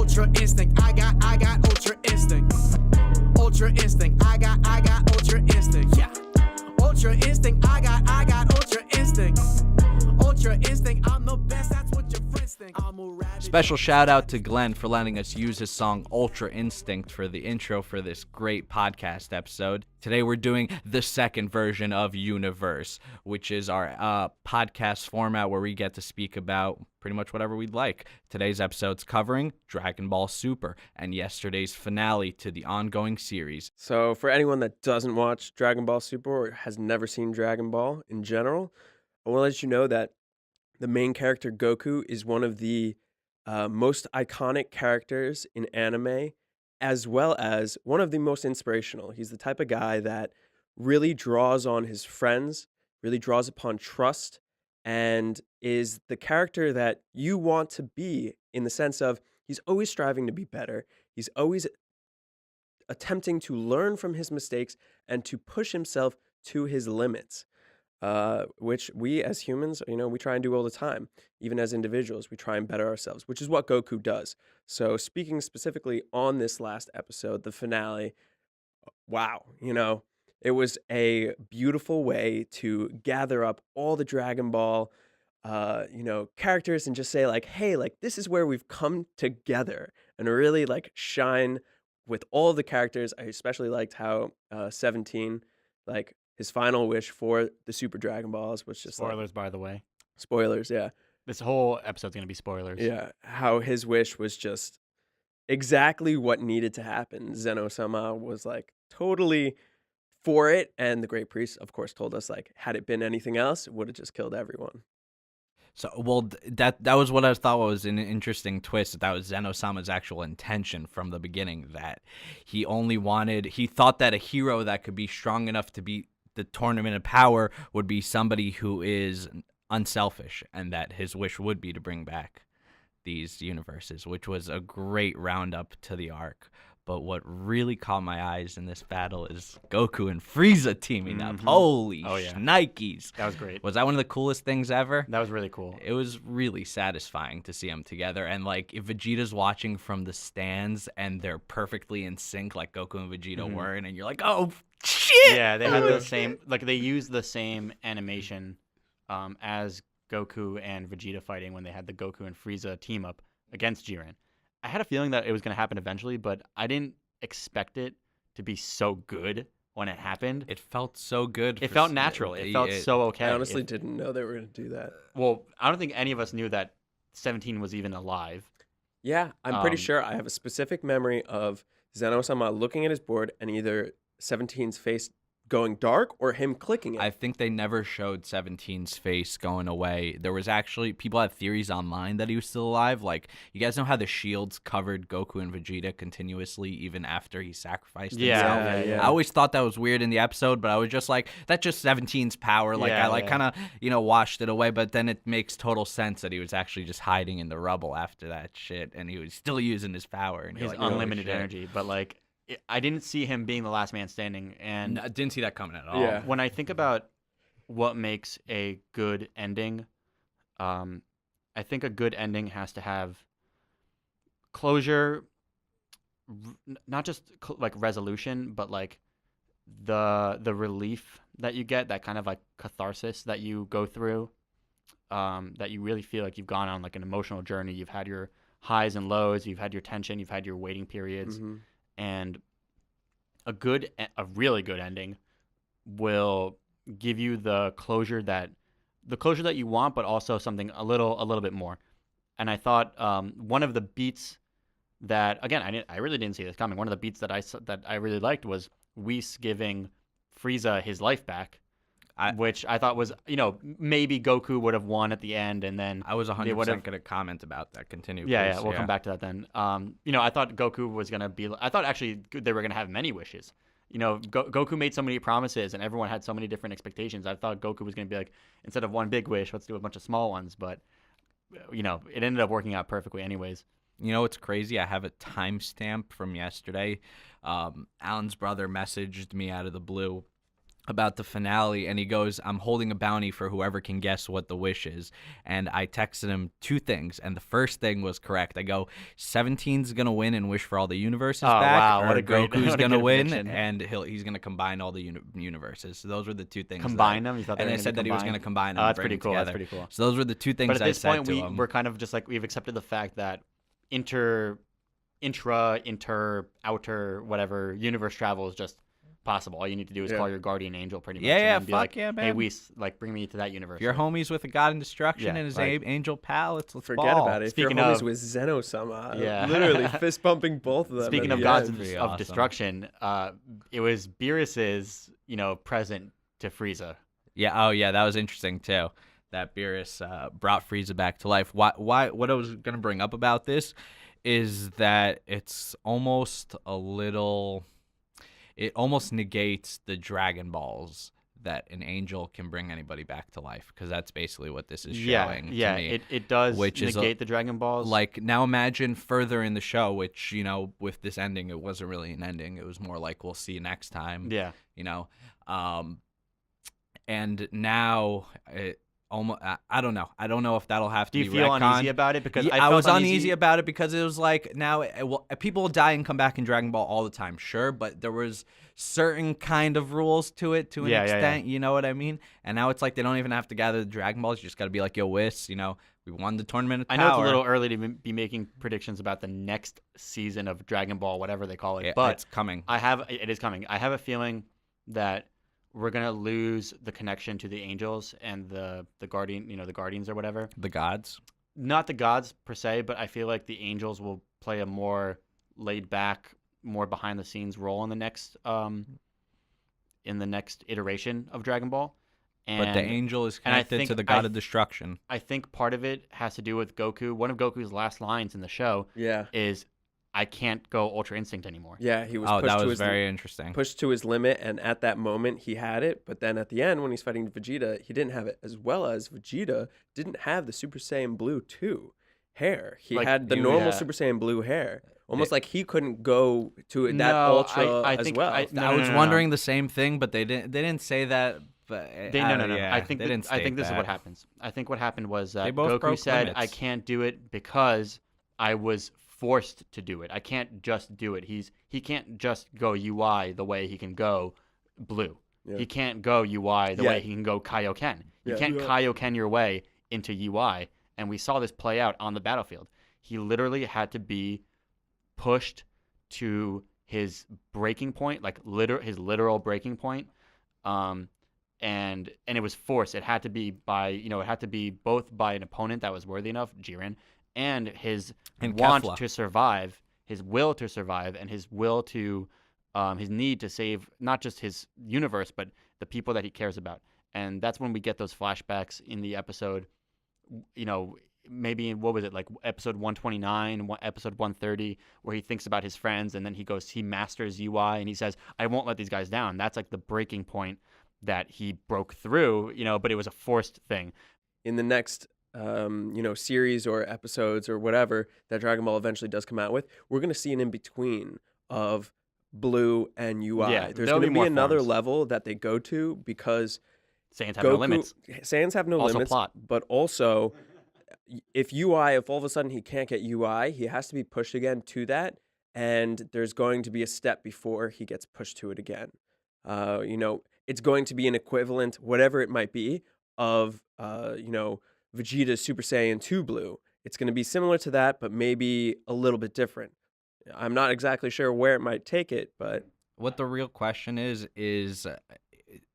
ultra instinct. I got ultra instinct. Ultra instinct. I got ultra instinct. Yeah. Ultra instinct. I got ultra instinct. Ultra instinct. I'm the best. That's what your friends think. I'm a rabbit. Special shout out to Glenn for letting us use his song Ultra Instinct for the intro for this great podcast episode. Today we're doing the second version of Universe, which is our podcast format where we get to speak about pretty much whatever we'd like. Today's episode's covering Dragon Ball Super and yesterday's finale to the ongoing series. So for anyone that doesn't watch Dragon Ball Super or has never seen Dragon Ball in general, I want to let you know that the main character Goku is one of the most iconic characters in anime, as well as one of the most inspirational. He's the type of guy that really draws on his friends, really draws upon trust, and is the character that you want to be, in the sense of he's always striving to be better. He's always attempting to learn from his mistakes and to push himself to his limits, which we as humans, we try and do all the time. Even as individuals, we try and better ourselves, which is what Goku does. So speaking specifically on this last episode, the finale, wow, it was a beautiful way to gather up all the Dragon Ball, characters and just say like, hey, like this is where we've come together, and really like shine with all the characters. I especially liked how 17, like his final wish for the Super Dragon Balls was just spoilers, by the way. Spoilers, yeah. This whole episode's going to be spoilers. Yeah, how his wish was just exactly what needed to happen. Zeno-sama was like totally for it, and the Great Priest, of course, told us like, had it been anything else, it would have just killed everyone. So, well, that was what I thought was an interesting twist. That was Zeno-sama's actual intention from the beginning, that he thought that a hero that could be strong enough to beat the Tournament of Power would be somebody who is unselfish, and that his wish would be to bring back these universes, which was a great roundup to the arc. But what really caught my eyes in this battle is Goku and Frieza teaming up. Holy shnikes. That was great. Was that one of the coolest things ever? That was really cool. It was really satisfying to see them together. And, like, if Vegeta's watching from the stands and they're perfectly in sync like Goku and Vegeta were, and you're like, oh, shit! Yeah, they had the same, like, they used the same animation as Goku and Vegeta fighting when they had the Goku and Frieza team up against Jiren. I had a feeling that it was going to happen eventually, but I didn't expect it to be so good when it happened. It felt so good. It felt natural. It felt so okay. I honestly didn't know they were going to do that. Well, I don't think any of us knew that 17 was even alive. Yeah, I'm pretty sure. I have a specific memory of Zeno-sama looking at his board and either 17's face going dark or him clicking it. I think they never showed 17's face going away. There was actually, people had theories online that he was still alive. Like, you guys know how the shields covered Goku and Vegeta continuously even after he sacrificed himself? Yeah. I always thought that was weird in the episode, but I was just like, that's just 17's power. Like, I kind of, washed it away, but then it makes total sense that he was actually just hiding in the rubble after that shit, and he was still using his power. And his like, unlimited energy, but like, I didn't see him being the last man standing, and I didn't see that coming at all. Yeah. When I think about what makes a good ending, I think a good ending has to have closure, not just like resolution, but like the relief that you get, that kind of like catharsis that you go through, that you really feel like you've gone on like an emotional journey. You've had your highs and lows, you've had your tension, you've had your waiting periods. And a really good ending will give you the closure that you want, but also something a little bit more. And I thought one of the beats that, again, I really didn't see this coming. One of the beats that I really liked was Whis giving Frieza his life back, which I thought was, maybe Goku would have won at the end, and then I was 100% going to comment about that. Continue. Yeah, we'll come back to that then. I thought Goku was going to be. I thought actually they were going to have many wishes. Goku made so many promises, and everyone had so many different expectations. I thought Goku was going to be like, instead of one big wish, let's do a bunch of small ones. But it ended up working out perfectly, anyways. You know what's crazy? I have a timestamp from yesterday. Alan's brother messaged me out of the blue about the finale, and he goes, "I'm holding a bounty for whoever can guess what the wish is." And I texted him 2 things, and the first thing was correct. I go, 17's gonna win and wish for all the universes back, wow, or what a great- Goku's what a gonna good win prediction. and he's gonna combine all the universes. So those were the 2 things. Combine them? You thought they and were I gonna said be that he was combined? gonna combine them. Oh, and that's bring pretty them cool. That's together. pretty cool. So those were the 2 things But at I this said point, to him. we're kind of just like we've accepted the fact that inter, outer, whatever universe travel is just possible. All you need to do is call your guardian angel, pretty much. Yeah, and yeah, then be fuck like, yeah, Hey, man. Whis, like bring me to that universe. If you're homies with a god in destruction Yeah, and his like- angel pal, let's Forget ball. about it. If Speaking you're homies of- with Zeno-sama, Yeah. literally fist bumping both of them. Speaking at of the gods end. Pretty of awesome. destruction, it was Beerus's, present to Frieza. Yeah. Oh, yeah. That was interesting too. That Beerus brought Frieza back to life. Why? What I was gonna bring up about this is that it's almost a little. It almost negates the Dragon Balls that an angel can bring anybody back to life, because that's basically what this is showing. Yeah, to me. it does which is negate the Dragon Balls. Like, now imagine further in the show, which, with this ending, it wasn't really an ending. It was more like, we'll see you next time. yeah, And now it almost, I don't know. I don't know if that'll have to do be you feel retconned. uneasy about it? Because Yeah, I I felt was uneasy about it because it was like, now people die and come back in Dragon Ball all the time, sure, but there was certain kind of rules to it to an Yeah, yeah, extent, you know what I mean? And now it's like they don't even have to gather the Dragon Balls. You just got to be like, yo, Whis, we won the tournament of I power. know it's a little early to be making predictions about the next season of Dragon Ball, whatever they call it, but it's coming. it is coming. I have a feeling that we're gonna lose the connection to the angels and the guardian, the guardians or whatever. The gods. Not the gods per se, but I feel like the angels will play a more laid back, more behind the scenes role in the next iteration of Dragon Ball. And But the angel is and I connected think- to the god of destruction. I think part of it has to do with Goku. One of Goku's last lines in the show Yeah. is, "I can't go Ultra Instinct anymore." Yeah, he was Oh, pushed that to was his very interesting. pushed to his limit, and at that moment he had it. But then at the end, when he's fighting Vegeta, he didn't have it, as well as Vegeta didn't have the Super Saiyan Blue 2 hair. He Like, had the he- normal yeah. Super Saiyan Blue hair, almost like he couldn't go to that No, Ultra I as think- well. No, I was no. wondering the same thing, but they didn't say that. But No. Yeah, I think they didn't I state think this is that. what happens. I think what happened was They that both Goku broke said, "I limits. can't do it because I was forced to do it. I can't just do it. He can't just go UI the way he can go Blue. Yeah. He can't go UI the Yeah. way he can go Kaioken. You Yeah. can't Yeah. Kaioken your way into UI." And we saw this play out on the battlefield. He literally had to be pushed to his breaking point, like his literal breaking point. And it was forced. It had to be both by an opponent that was worthy enough, Jiren, and his And want Kefla. to survive, his will to survive, and his will to, his need to save not just his universe but the people that he cares about. And that's when we get those flashbacks in the episode. Maybe what was it, like episode 129, episode 130, where he thinks about his friends, and then he masters UI, and he says, "I won't let these guys down." That's like the breaking point that he broke through, but it was a forced thing. In the next series or episodes or whatever that Dragon Ball eventually does come out with, we're going to see an in-between of Blue and UI. Yeah, There's there'll going to be be more another forms. level that they go to, because Saiyans have no limits. Saiyans have no Also limits, plot. but also if all of a sudden he can't get UI, he has to be pushed again to that, and there's going to be a step before he gets pushed to it again. It's going to be an equivalent, whatever it might be, of Vegeta's Super Saiyan 2 Blue. It's going to be similar to that, but maybe a little bit different. I'm not exactly sure where it might take it, but What the real question is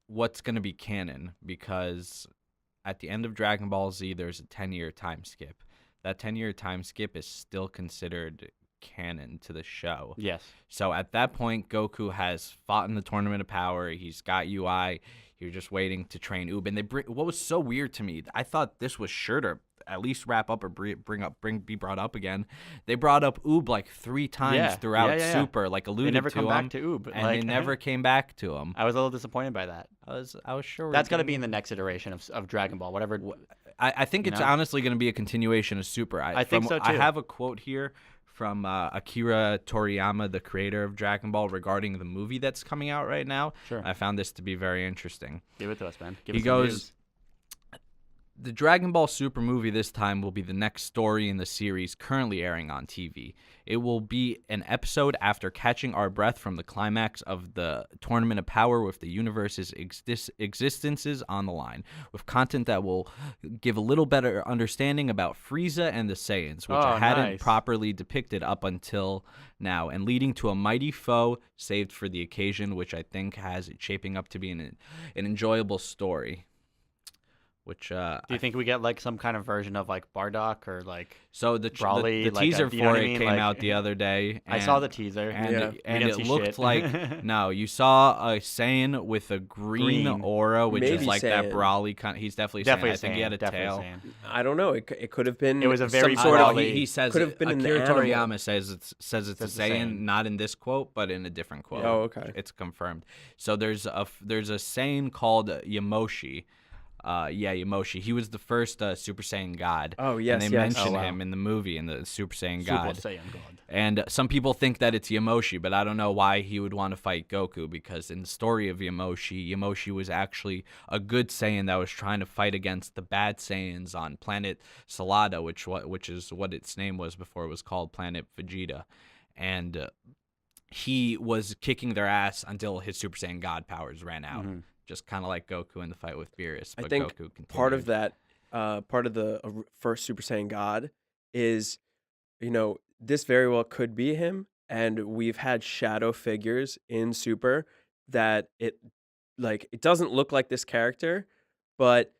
what's going to be canon, because at the end of Dragon Ball Z, there's a 10-year time skip. That 10-year time skip is still considered canon to the show. Yes. So at that point, Goku has fought in the Tournament of Power. He's got UI. You're just waiting to train Oob. And what was so weird to me, I thought this was sure to at least wrap up or be brought up again. They brought up Oob like 3 times throughout Yeah. Super, like They alluded never to come him. back to Oob. And they never came back to him. I was a little disappointed by that. I was sure That's got to be in the next iteration of Dragon Ball, whatever. I think it's honestly going to be a continuation of Super. I think so, I too. have a quote here from Akira Toriyama, the creator of Dragon Ball, regarding the movie that's coming out right now. Sure. I found this to be very interesting. Give it to us, man. Give He us some goes, news. the Dragon Ball Super movie this time will be the next story in the series currently airing on TV. It will be an episode after catching our breath from the climax of the Tournament of Power with the universe's existences on the line, with content that will give a little better understanding about Frieza and the Saiyans, which I hadn't nice. properly depicted up until now, and leading to a mighty foe saved for the occasion, which I think has it shaping up to be an enjoyable story. Which Do you think we get like some kind of version of like Bardock or like? so the Broly, like, teaser you know what for I it mean? came Like, out the other day. I saw and- the teaser. and Yeah. it, and We didn't it see looked shit. like no. You saw a Saiyan with a green Green. aura, which is Maybe like that Saiyan. Broly kind. He's definitely Definitely Saiyan. I think he had a definitely tail. Saiyan. I don't know. It could have been. It was a very some sort Well, of. Broly- he says could have been an Akira animal. Toriyama says it's a Says it's a Saiyan, Saiyan. not in this quote, but in a different quote. Oh, okay. It's confirmed. So there's a Saiyan called Yamoshi. Yamoshi. He was the first Super Saiyan God. Oh, yes, and they yes. mention Oh, wow. him in the movie in the Super Saiyan Super God. Saiyan God. And some people think that it's Yamoshi, but I don't know why he would want to fight Goku, because in the story of Yamoshi was actually a good Saiyan that was trying to fight against the bad Saiyans on planet Salada, which is what its name was before it was called Planet Vegeta. And he was kicking their ass until his Super Saiyan God powers ran out. Mhm. Just kind of like Goku in the fight with Beerus. I But think Goku continued. part of that, part of the first Super Saiyan God is, this very well could be him, and we've had shadow figures in Super that it doesn't look like this character, but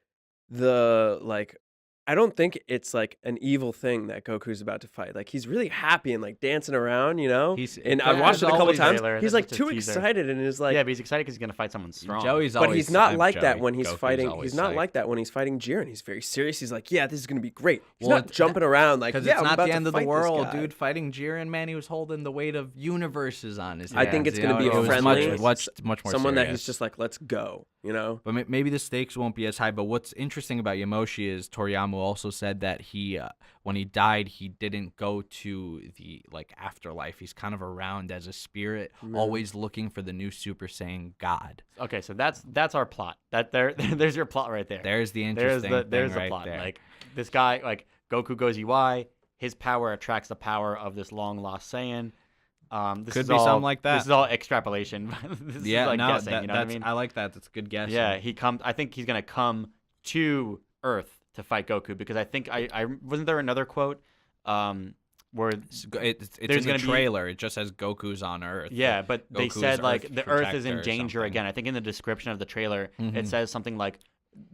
I don't think it's like an evil thing that Goku's about to fight. Like, he's really happy and like dancing around, and I Goku's watched it a couple always- times. Trailer, He's that's like just a too teaser. excited and is like, Yeah, but he's excited because he's gonna fight someone strong. Joey's but always he's not I'm like that Joey. when he's Goku's fighting. always He's not psyched. like that when he's fighting Jiren. He's very serious. He's like, yeah, this is gonna be great. He's Well, not jumping around like, Because yeah, it's I'm not about the to end of the fight this world, guy. dude. Fighting Jiren, man, he was holding the weight of universes on his I hands. think it's you gonna know? be It was friendly. much more Someone that serious. he's just like, let's go. But maybe the stakes won't be as high. But what's interesting about Yamoshi is Toriyama also said that he, when he died, he didn't go to the afterlife. He's kind of around as a spirit, always looking for the new Super Saiyan God. Okay, so that's our plot. There's your plot right there. There's the There's interesting the thing there's the right plot. there. Like, this guy, like, Goku goes UI. His power attracts the power of this long lost Saiyan. This Could is be all, something like that. This is all extrapolation. This Yeah, is like no, guessing. You know what I that's mean? I like that. That's a good guess. Yeah, I think he's gonna come to Earth to fight Goku, because I think I wasn't there another quote where It's There's in the gonna be- trailer. It just says Goku's on Earth. yeah, but they Goku's said like Earth the Earth is in protector or danger something. again. I think in the description of the trailer Mhm. it says something like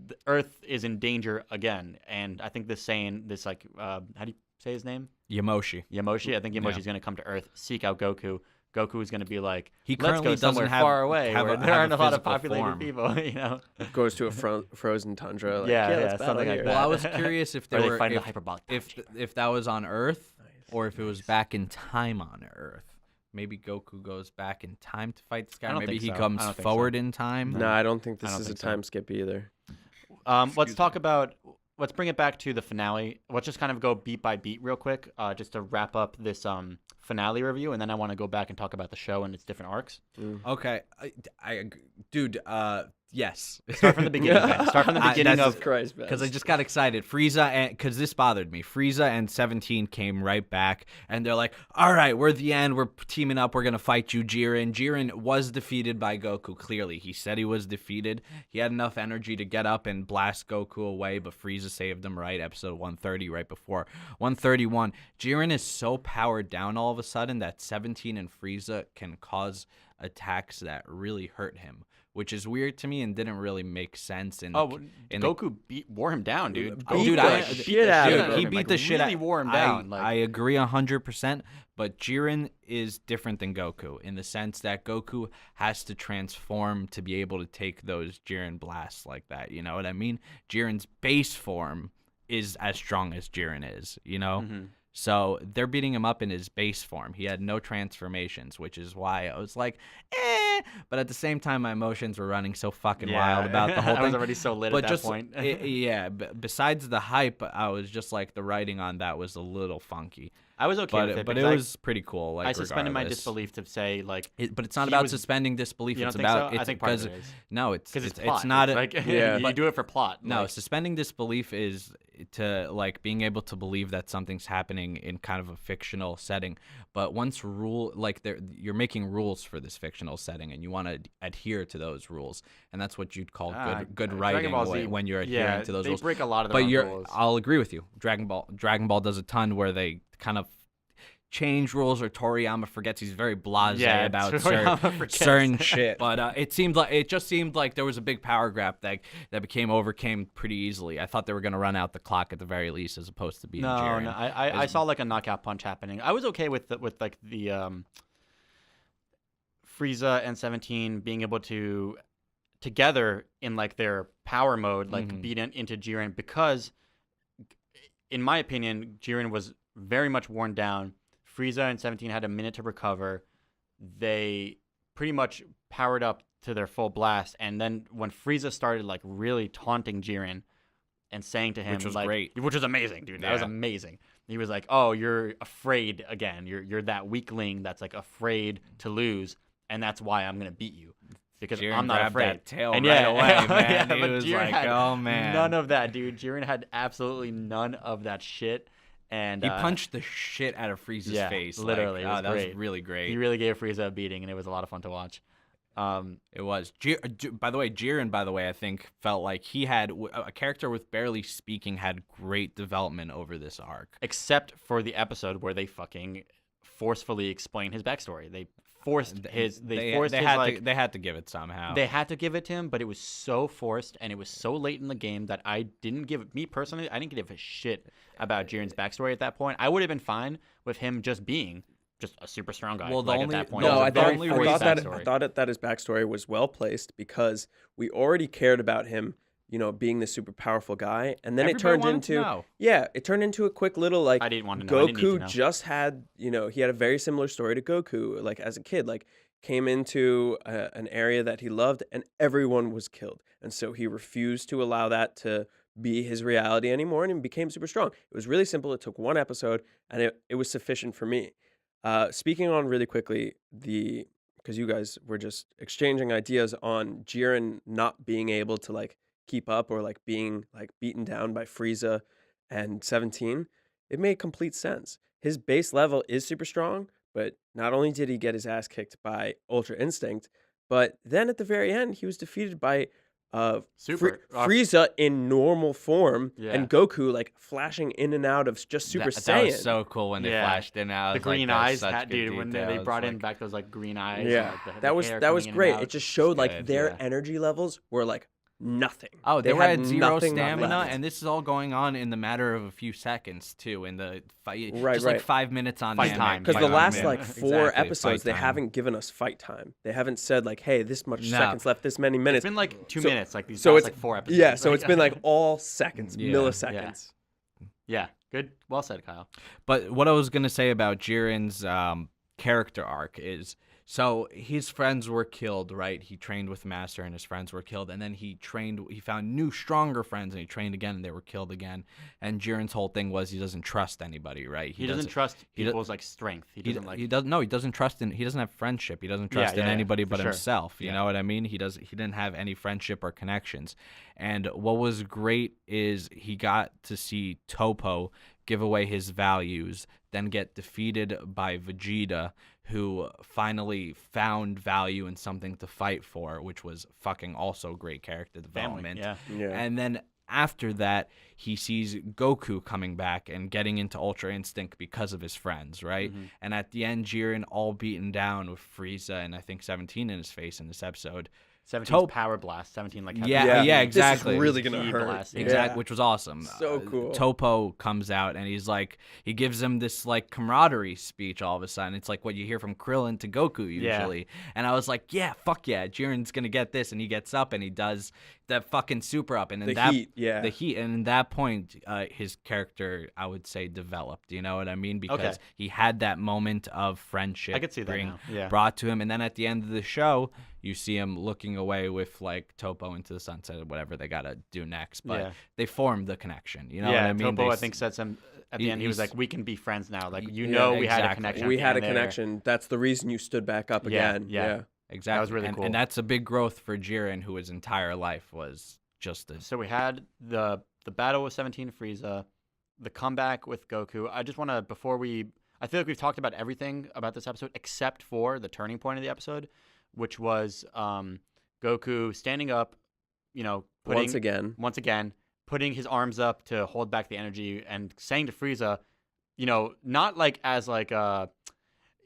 the Earth is in danger again, and I think this saying this like how do you say his name? Yamoshi. Yamoshi. I think Yamoshi's Yeah. going to come to Earth, seek out Goku. Goku is going to be like, He let's currently go somewhere doesn't far away have where a- there have aren't a lot of physical populated form. people, you know? Goes to a frozen tundra. Like, Yeah, let's yeah, battle something like here. that. Well, I was curious if Or they they were find the if, hyperbolic if that was on Earth or if it was back in time on Earth. Maybe Goku goes back in time to fight this I guy. don't Maybe think he so. I comes don't think so. forward in time. No, I don't think I this don't is a think so. time skip either. Let's talk about, let's bring it back to the finale. Let's just kind of go beat by beat real quick, just to wrap up this finale review, and then I want to go back and talk about the show and its different arcs. Okay, I agree. Dude. Yes. Start from the beginning, Ben. Start from the beginning that's- of... Christ, Because I just got excited. Frieza, and because this bothered me. Frieza and 17 came right back, and they're like, all right, we're the end. We're teaming up. We're going to fight you, Jiren. Jiren was defeated by Goku, clearly. He said he was defeated. He had enough energy to get up and blast Goku away, but Frieza saved him, right? Episode 130, right before 131. Jiren is so powered down all of a sudden that 17 and Frieza can cause attacks that really hurt him, which is weird to me and didn't really make sense. Goku wore him down, dude. Beat Dude, the I- shit out Dude, of him. he beat the shit really out. wore him down. I agree 100%, but Jiren is different than Goku in the sense that Goku has to transform to be able to take those Jiren blasts like that. You know what I mean? Jiren's base form is as strong as Jiren is, you know? Mhm. So they're beating him up in his base form. He had no transformations, which is why I was like, eh. But at the same time, my emotions were running so fucking wild about the whole I thing. was already so lit But at that just point. besides the hype, I was just like the writing on that was a little funky. I was okay with it, but it because was pretty cool. Like I suspended my regardless. disbelief to say like. But it's not he about was- suspending disbelief. You don't It's think about so? I it's think part of because it is. no, Because it's plot. it's not It's a, like Yeah. you do it for plot. no, like, suspending disbelief is to like being able to believe that something's happening in kind of a fictional setting. But once you're making rules for this fictional setting, and you want to adhere to those rules, and that's what you'd call good Dragon writing Ball Z, when you're adhering to those they rules. break a lot of But their own rules. I'll agree with you. Dragon Ball does a ton where they kind of change rules, or Toriyama forgets. He's very blasé about Toriyama forgets. certain shit. But it just seemed like there was a big power grab that overcame pretty easily. I thought they were going to run out the clock at the very least, as opposed to beating Jiren. No, I saw like a knockout punch happening. I was okay with like the Frieza and 17 being able to together in like their power mode, like beat into Jiren, because in my opinion, Jiren was very much worn down. Frieza and 17 had a minute to recover. They pretty much powered up to their full blast, and then when Frieza started like really taunting Jiren and saying to him, Which was like, great. which was amazing, dude. That was Yeah. amazing. He was like, "Oh, you're afraid again. You're that weakling that's like afraid to lose, and that's why I'm gonna beat you because Jiren I'm not grabbed afraid." that tail And right yeah, away, man. yeah, He but was Jiren like, had "Oh, man." none of that, dude. Jiren had absolutely none of that shit, and He punched the shit out of Frieza's yeah, face. literally, it was that great. was really great. He really gave Frieza a beating, and it was a lot of fun to watch. It was. By the way, Jiren, I think felt like he had a character with barely speaking had great development over this arc. Except for the episode where they fucking forcefully explain his backstory. They forced his. They forced his like. They had to give it somehow. They had to give it to him, but it was so forced and it was so late in the game that I didn't give me personally. I didn't give a shit about Jiren's backstory at that point. I would have been fine with him just being just a super strong guy. Well, the like only- at that point, no, it was No, a I very only thought, forced reason- backstory. I thought that his backstory was well placed because we already cared about him, being the super powerful guy, and then Everybody it turned wanted to into know. it turned into a quick little like I didn't want to know. I didn't need to Goku know. just had, he had a very similar story to Goku, like as a kid, like came into an area that he loved and everyone was killed, and so he refused to allow that to be his reality anymore, and he became super strong. It was really simple. It took one episode, and it was sufficient for me. Speaking on really quickly, because you guys were just exchanging ideas on Jiren not being able to like keep up or like being like beaten down by Frieza and 17, it made complete sense. His base level is super strong, but not only did he get his ass kicked by Ultra Instinct, but then at the very end he was defeated by Frieza in normal form, Yeah. and Goku like flashing in and out of just Super That Saiyan. was so cool when they Yeah. flashed in. I The was like, green that's eyes, such hat, good dude. When they details, brought in like- back those like green eyes. Yeah, and, like, the that was hair that was coming in and great. out. It just showed like good, their yeah. energy levels were like nothing. Oh, they were had at zero nothing stamina, left. and this is all going on in the matter of a few seconds too. In the fight, Right, just right. like 5 minutes on Fight Namek. time. Because Fight the time, last yeah. like 4 Exactly, episodes, fight they time. haven't given us fight time. They haven't said like, "Hey, this much No. seconds left, this many It's minutes." been like 2 So- minutes, like these so past it's like 4 episodes. Yeah, so it's been like all seconds, Yeah. milliseconds. Yeah, good. Well said, Kyle. But what I was gonna say about Jiren's character arc is, so his friends were killed, right? He trained with Master, and his friends were killed, and then he found new, stronger friends, and he trained again, and they were killed again. And Jiren's whole thing was he doesn't trust anybody, right? He doesn't trust he do- people's like strength. He doesn't like. he doesn't trust in, he doesn't have friendship. He doesn't trust in yeah, anybody for but sure. himself. You Yeah. know what I mean? He didn't have any friendship or connections. And what was great is he got to see Topo give away his values, then get defeated by Vegeta, who finally found value in something to fight for, which was fucking also great character family. development. Yeah. Yeah. And then after that, he sees Goku coming back and getting into Ultra Instinct because of his friends, right? Mhm. And at the end, Jiren all beaten down with Frieza and I think 17 in his face in this episode. 17's power blast. 17 like. had Yeah, the yeah, key- exactly. This is really gonna key hurt. blast, yeah. Exactly, which was awesome. So cool. Topo comes out and he's like, he gives him this like camaraderie speech all of a sudden. It's like what you hear from Krillin to Goku usually. And I was like, yeah, fuck yeah, Jiren's gonna get this, and he gets up and he does that fucking super up, and in The that heat, yeah. the heat, and in that point, his character, I would say, developed. You know what I mean? Because he had that moment of friendship. I could see that now. Yeah. brought to him, and then at the end of the show, you see him looking away with like Topo into the sunset or whatever they gotta do next. But they formed the connection. You know what I mean? Topo I think said some at the end. He was like, "We can be friends now." Like we had a connection. We had a connection. That's the reason you stood back up again. Yeah. Exactly. That was really cool. And that's a big growth for Jiren, who his entire life was just a... So we had the battle with 17 Frieza, the comeback with Goku. I just want to, I feel like we've talked about everything about this episode except for the turning point of the episode, which was Goku standing up, once again, putting his arms up to hold back the energy and saying to Frieza, not like as like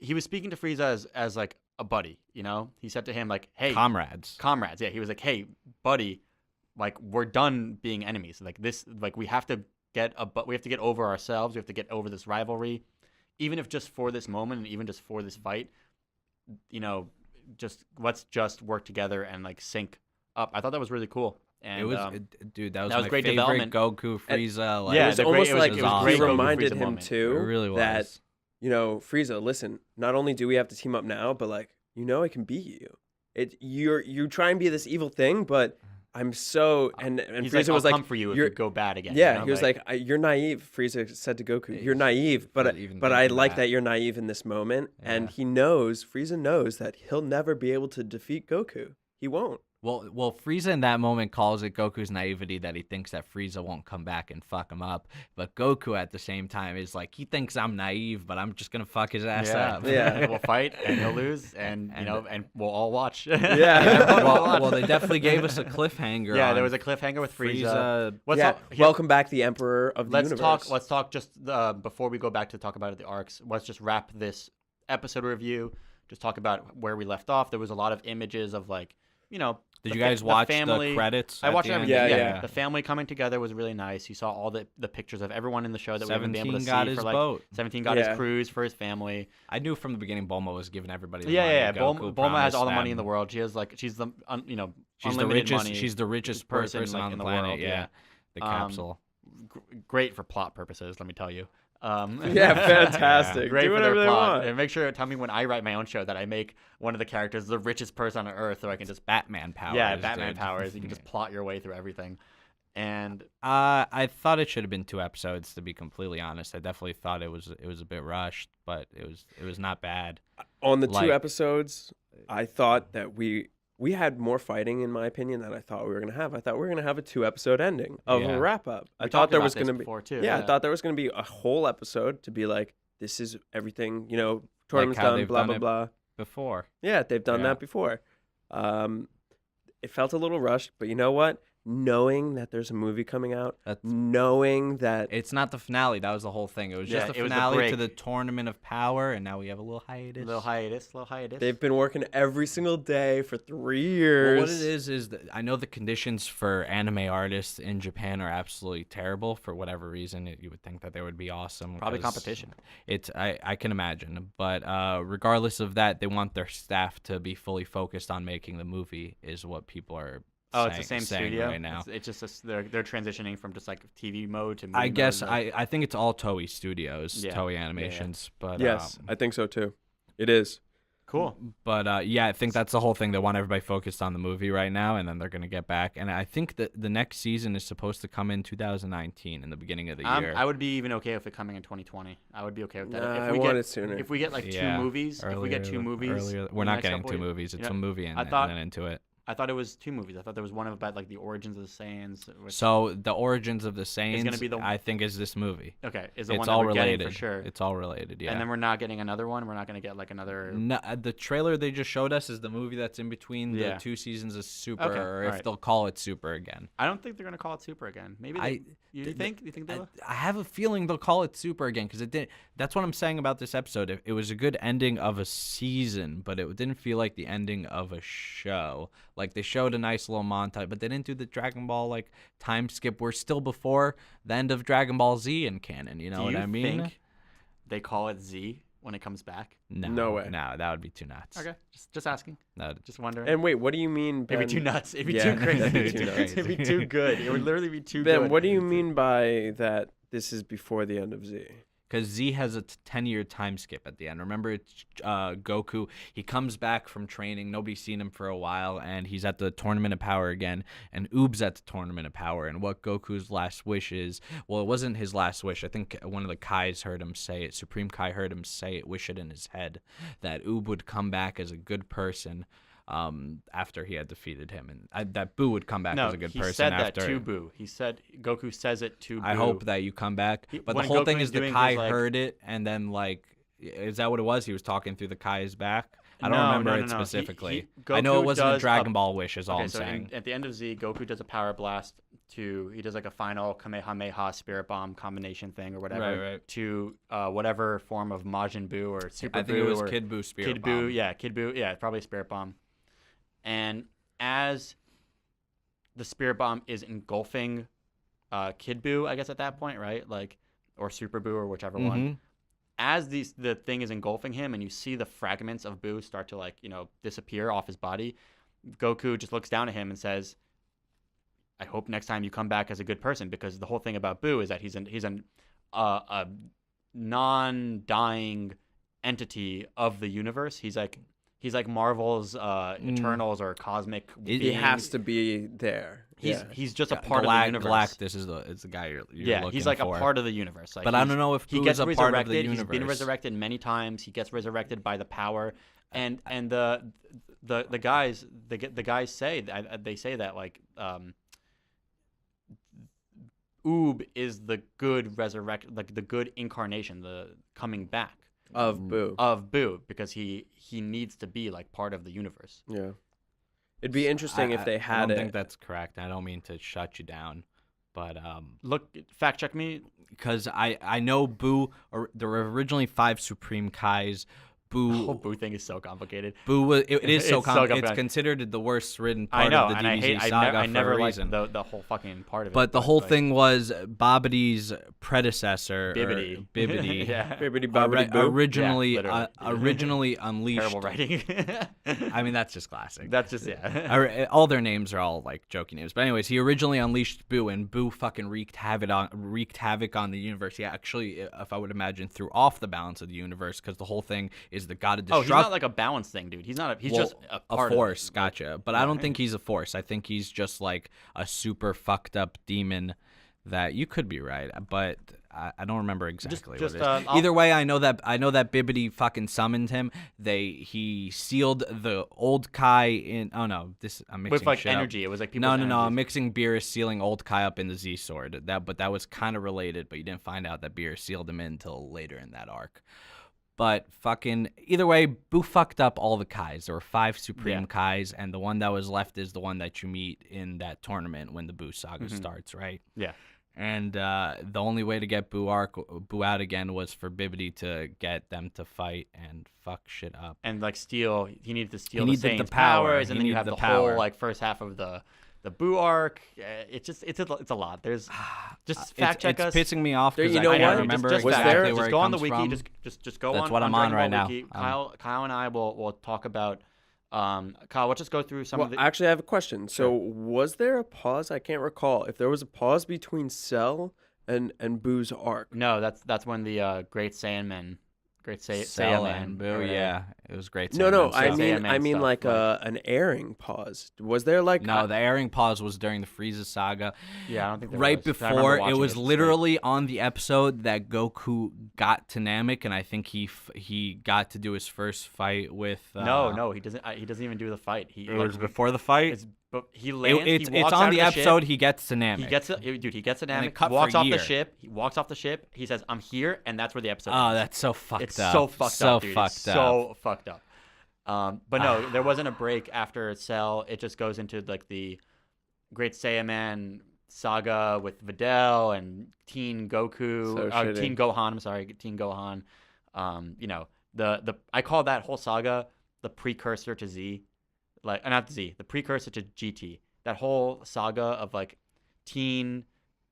he was speaking to Frieza as like a buddy, he said to him like, hey, comrades. Yeah. He was like, hey buddy, like we're done being enemies. Like this, like we have to get over ourselves. We have to get over this rivalry, even if just for this moment and even just for this fight, let's just work together and like sync up. I thought that was really cool. And it was, dude, that was my great favorite development. Goku, Frieza. It was almost like awesome. he reminded him moment. too It really was. that, Frieza, listen, not only do we have to team up now, but like, I can beat you. You try and be this evil thing, but I'm so and He's Frieza like, was I'll like, come for you if you go bad again. Yeah, he was like, you're naive. Frieza said to Goku, "You're naive," but I like that you're naive in this moment, and Frieza knows that he'll never be able to defeat Goku. He won't. Well, Frieza in that moment calls it Goku's naivety that he thinks that Frieza won't come back and fuck him up. But Goku at the same time is like, he thinks I'm naive, but I'm just gonna fuck his ass up. Yeah, we'll fight and he'll lose, and we'll all watch. Well, they definitely gave us a cliffhanger. Yeah, there was a cliffhanger with Frieza. Welcome back, the Emperor of the Universe. Let's talk just before we go back to talk about the arcs. Let's just wrap this episode review. Just talk about where we left off. There was a lot of images of like, Did you guys watch the credits? I watched everything. Yeah. The family coming together was really nice. You saw all the pictures of everyone in the show that we haven't been able to see. 17 got his boat. 17 got his cruise for his family. I knew from the beginning Bulma was giving everybody the money. Yeah. Goku Bulma has all the promised money in them. the world. She has like she's the She's the unlimited richest. money She's the richest person like, on in the the planet. world. Yeah. The capsule. Great for plot purposes, let me tell you. Yeah, fantastic. Great Do for whatever their they plot. want. And tell me when I write my own show that I make one of the characters the richest person on earth, so I can just Batman powers. Yeah, Batman dude. powers. You can just plot your way through everything. And I thought it should have been 2 episodes, to be completely honest. I definitely thought it was a bit rushed, but it was not bad. On the 2 episodes, I thought that we had more fighting, in my opinion, than I thought we were going to have. I thought we were going to have a 2-episode ending of a wrap-up. I thought there was going to be too. I thought there was going to be a whole episode to be like, this is everything, tournament's done, blah, blah, blah. Before. Yeah, they've done that before. It felt a little rushed, but you know what? Knowing that there's a movie coming out, knowing that it's not the finale. That was the whole thing. It was just the finale to the Tournament of Power, and now we have a little hiatus. Little hiatus. They've been working every single day for 3 years. Well, what it is that I know the conditions for anime artists in Japan are absolutely terrible for whatever reason. You would think that they would be awesome. Probably competition. I can imagine, but regardless of that, they want their staff to be fully focused on making the movie. Is what people are. It's the same studio right now. It's just they're transitioning from just like TV mode to movie I guess mode. I think it's all Toei Studios, Toei Animations, but yes, I think so too. It is cool. But I think that's the whole thing. They want everybody focused on the movie right now, and then they're gonna get back. And I think that the next season is supposed to come in 2019, in the beginning of the year. I would be even okay with it coming in 2020. I would be okay with that. I want it sooner. If we get like 2 movies, we're not getting 2 movies. It's a movie and then into it. I thought it was 2 movies. I thought there was one about like the origins of the Saiyans. So the origins of the Saiyans, gonna be I think, is this movie. Okay, is it's the one that all we're related getting for sure. It's all related, yeah. And then we're not getting another one. We're not going to get like another. No, the trailer they just showed us is the movie that's in between the 2 seasons of Super, or if they'll call it Super again. I don't think they're going to call it Super again. Maybe. You think they will? I have a feeling they'll call it Super again because it did. That's what I'm saying about this episode. It was a good ending of a season, but it didn't feel like the ending of a show. Like they showed a nice little montage, but they didn't do the Dragon Ball like time skip. We're still before the end of Dragon Ball Z in canon. You know what I mean? Do you think they call it Z when it comes back? No way. No, that would be too nuts. Okay, just asking. No, just wondering. And wait, what do you mean? Ben? It'd be too nuts. It'd be too crazy. It'd be too good. It would literally be too good. Ben, what do you mean by that? This is before the end of Z. Because Z has a 10-year time skip at the end. Remember, it's, Goku, he comes back from training. Nobody's seen him for a while, and he's at the Tournament of Power again. And Oob's at the Tournament of Power. And what Goku's last wish is, well, it wasn't his last wish. I think one of the Kais heard him say it. Supreme Kai heard him say it, wish it in his head, that Oob would come back as a good person after he had defeated him. And that Boo would come back as a good person. He said after. that to Boo. He said, Goku says it to Boo. I hope that you come back. But the when whole Goku thing is is the doing Kai his, like- heard it, and then, like, is that what it was? He was talking through the Kai's back? I don't No, remember no, it no. specifically. Goku I know it wasn't a does Dragon Ball wish, is all Okay, I'm so saying. at the end of Z, Goku does a power blast he does like a final Kamehameha Spirit Bomb combination thing or whatever Right. to whatever form of Majin Buu or Super I think Buu it was or Kid Buu Spirit Kid Bomb. Buu, Kid Buu, probably Spirit Bomb. And as the Spirit Bomb is engulfing Kid Buu, I guess at that point, right? Like, or Super Buu or whichever one. As the thing is engulfing him, and you see the fragments of Buu start to, like, disappear off his body, Goku just looks down at him and says, "I hope next time you come back as a good person," because the whole thing about Buu is that he's a non-dying entity of the universe. He's like Marvel's Eternals or cosmic. He beings. has to be there. He's just a part of the universe. Galactus is the guy you're looking he's like for. a part of the universe. Like, but I don't know if he Boo gets is a part resurrected. of the universe. He's been resurrected many times. He gets resurrected by the power, and the guys say that like Oob is the good like the good incarnation, the coming back Of Boo. because he needs to be like part of the universe. Yeah. It'd be interesting if they had I don't it. think that's correct. I don't mean to shut you down, but Look, fact check me. because I know Boo, or there were originally 5 Supreme Kais. Boo, The whole Boo thing is so complicated. Boo was it is so It's so complicated. It's complicated. considered the worst written I part know, of the and DBZ I saga never for a liked reason. the whole fucking part of it. But the whole like, thing was Babbidy's predecessor, Bibbidi. or Bibbidi, Yeah. Bibbidi Bobbidi Boo. originally Yeah, literally. originally unleashed. Terrible writing. I mean, that's just classic. That's just All their names are all like joking names. But anyways, he originally unleashed Boo, and Boo fucking wreaked havoc on the universe. He actually, if I would imagine, threw off the balance of the universe, because the whole thing is the god of Oh, destruction. he's not like a balance thing, dude. He's not. He's just a part force. of it. Gotcha. But I don't think he's a force. I think he's just like a super fucked up demon. That you could be right, but I don't remember exactly just, what it is. Either way, I know that Bibbidi fucking summoned him. He sealed the old Kai in. Oh no, I'm mixing with like shit up. energy. It was like people. No. I'm mixing Beerus sealing old Kai up in the Z Sword. But that was kind of related. But you didn't find out that Beerus sealed him in until later in that arc. But fucking either way, Boo fucked up all the Kais. There were 5 Supreme Kais, and the one that was left is the one that you meet in that tournament when the Boo saga starts, right? Yeah. And the only way to get Boo out again was for Bibbidi to get them to fight and fuck shit up. And like steal. He needed to steal He the needed the Saiyans' power. powers, He and then you needed have the the power. whole like first half of the Boo arc. It's a lot. There's just fact check us. It's pissing me off because You know I what? can't remember just exactly there- where just it go on the comes wiki. from. Just go That's on. what I'm Dragon on Ball right wiki. now. Kyle and I will talk about. Kyle, let's just go through some of the. Actually, I have a question. So, was there a pause? I can't recall. If there was a pause between Cell and Boo's arc. No, that's when the Great Saiyaman, Cell Saiyaman, and Boo, or whatever. yeah, it was great. No, Saiyaman I stuff. mean, Saiyaman stuff, like like- an airing pause. Was there like No, the airing pause was during the Frieza saga. Yeah, I don't think there Right was, 'cause I remember before, it watching was straight. literally on the episode that Goku got to Namek, and I think he got to do his first fight with. No, he doesn't. He doesn't even do the fight. He It was before the fight. but he lands. It's he walks on out the of episode. Ship, He gets to Namek. he gets an And it Namek. cut He walks for a off the year. ship. He walks off the ship. He says, "I'm here," and that's where the episode. Oh, ends. that's so fucked It's up. so fucked up, dude. Fucked It's up. so fucked up. But no, there wasn't a break after Cell. It just goes into like the Great Saiyaman saga with Videl and Teen Goku, So shitty. Teen Gohan. I'm sorry, Teen Gohan. The I call that whole saga the precursor to Z, like not Z, the precursor to GT. That whole saga of like Teen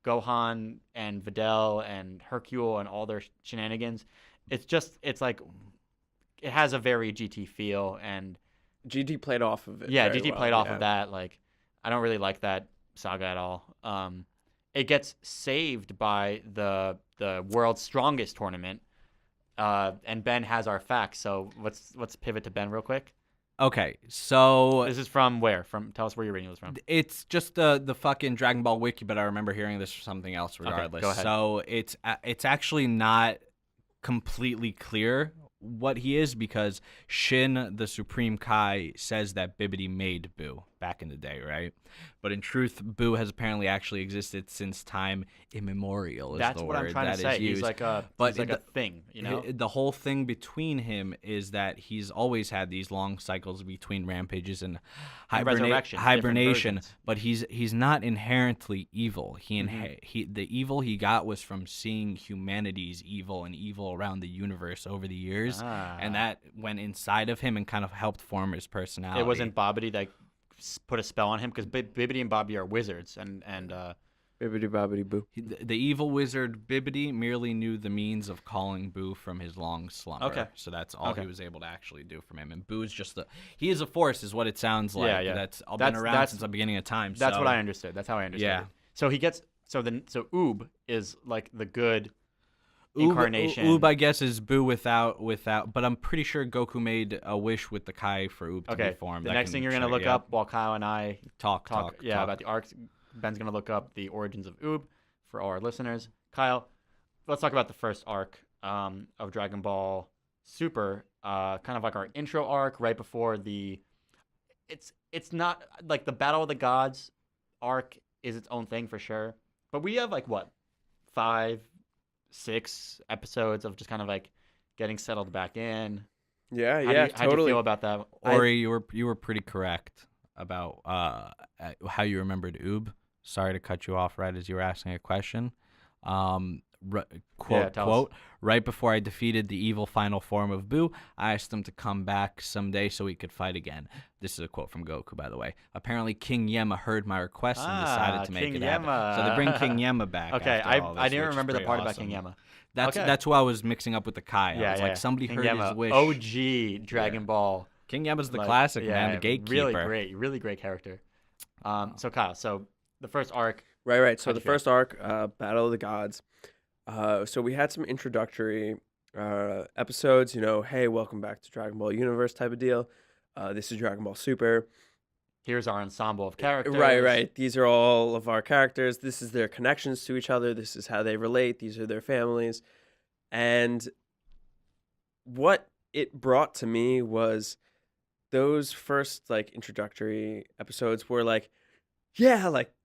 Gohan and Videl and Hercule and all their shenanigans. It's like it has a very GT feel, and GT played off of it? yeah, very GT well, played off yeah. of that. Like I don't really like that saga at all. it gets saved by the world's strongest tournament. And Ben has our facts. So let's pivot to Ben real quick. Okay, so This is from where? Tell us where you're reading this from. it's just the fucking Dragon Ball wiki, but I remember hearing this from something else regardless. go ahead. So it's actually not completely clear what he is, because Shin, the Supreme Kai, says that Bibbidi made Boo back in the day, right? But in truth, Boo has apparently actually existed since time immemorial. Is That's the what I'm word trying that to say. is He's used. like a thing, you know. The whole thing between him is that he's always had these long cycles between rampages and resurrection, different hibernation, versions. but he's not inherently evil. Mm-hmm. The evil he got was from seeing humanity's evil and evil around the universe over the years, and that went inside of him and kind of helped form his personality. It wasn't Bobbity that put a spell on him, because Bibbidi and Bobbidi are wizards, and Bibbidi bobbidi boo. The evil wizard Bibbidi merely knew the means of calling Boo from his long slumber. Okay. So that's all Okay. he was able to actually do from him. And Boo is just he is a force, is what it sounds like. Yeah, yeah. That's been around That's- since the beginning of time. that's so, what I understood. That's how I understood Yeah. it. So he gets so Oob is like the good incarnation. Oob, I guess, is Boo without, but I'm pretty sure Goku made a wish with the Kai for Oob to Okay. be formed. The That next can thing you're gonna check- look yeah. up while Kyle and I Talk about the arcs. Ben's gonna look up the origins of Oob for all our listeners. Kyle, let's talk about the first arc of Dragon Ball Super. Kind of like our intro arc right before the. It's not like the Battle of the Gods arc is its own thing for sure, but we have like what 5, 6 episodes of just kind of like getting settled back in. Yeah, How yeah, do you totally. feel about that? Ori, you were pretty correct about how you remembered Oob. Sorry to cut you off right as you were asking a question. Quote, tell us. right before I defeated the evil final form of Boo, I asked him to come back someday so we could fight again. This is a quote from Goku, by the way. Apparently, King Yemma heard my request and decided to make King it happen. Yemma. So they bring King Yemma back. Okay, after all I this, didn't which is remember the pretty part about awesome. King Yemma. That's Okay. that's who I was mixing up with the Kai. I was like, somebody King heard Yemma, his wish. OG Dragon Ball. King Yemma's the Like, classic, yeah, man, the gatekeeper. Really great character. So Kyle, so the first arc. Right. So How'd the you feel? first arc, Battle of the Gods. So we had some introductory episodes. Hey, welcome back to Dragon Ball Universe type of deal. This is Dragon Ball Super. Here's our ensemble of characters. Right. These are all of our characters. This is their connections to each other. This is how they relate. These are their families. And what it brought to me was those first introductory episodes were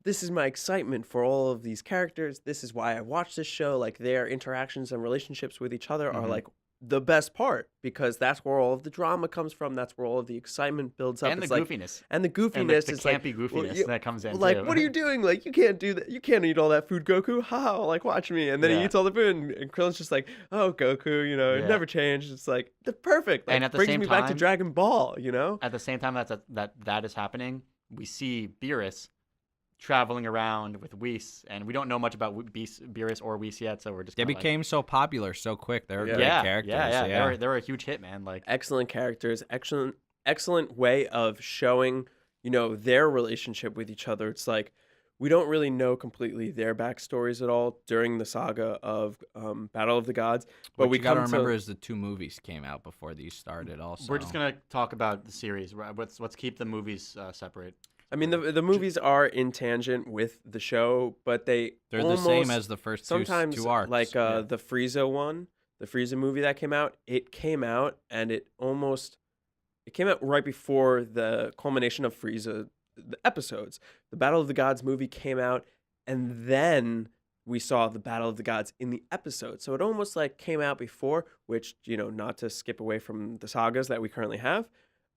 this is my excitement for all of these characters. This is why I watch this show. Their interactions and relationships with each other are Mhm. the best part, because that's where all of the drama comes from. That's where all of the excitement builds up. And the It's goofiness. and the And goofiness the is campy goofiness you- that comes in what too. are you doing? You can't do that. You can't eat all that food, Goku. How? Watch me. And then he Yeah. eats all the food, and Krillin's just like, oh, Goku, it Yeah. never changed. It's the perfect. And at the brings same me back to time- Dragon Ball. At the same time that is happening, we see Beerus traveling around with Whis, and we don't know much about Beerus or Whis yet, so we're just They kinda became so popular so quick. They were Yeah. great yeah, characters. yeah. They were a huge hit, man. Excellent characters. Excellent way of showing, their relationship with each other. It's we don't really know completely their backstories at all during the saga of Battle of the Gods, but What we you gotta come to- remember is the 2 movies came out before these started. Also, We're just gonna talk about the series. Right? Let's keep the movies separate. I mean, the movies are in tangent with the show, but they're the same as the first sometimes two arcs. the Frieza one, the Frieza movie that came out. It came out and it came out right before the culmination of Frieza the episodes. The Battle of the Gods movie came out, and then we saw the Battle of the Gods in the episode. So it almost came out before, which not to skip away from the sagas that we currently have,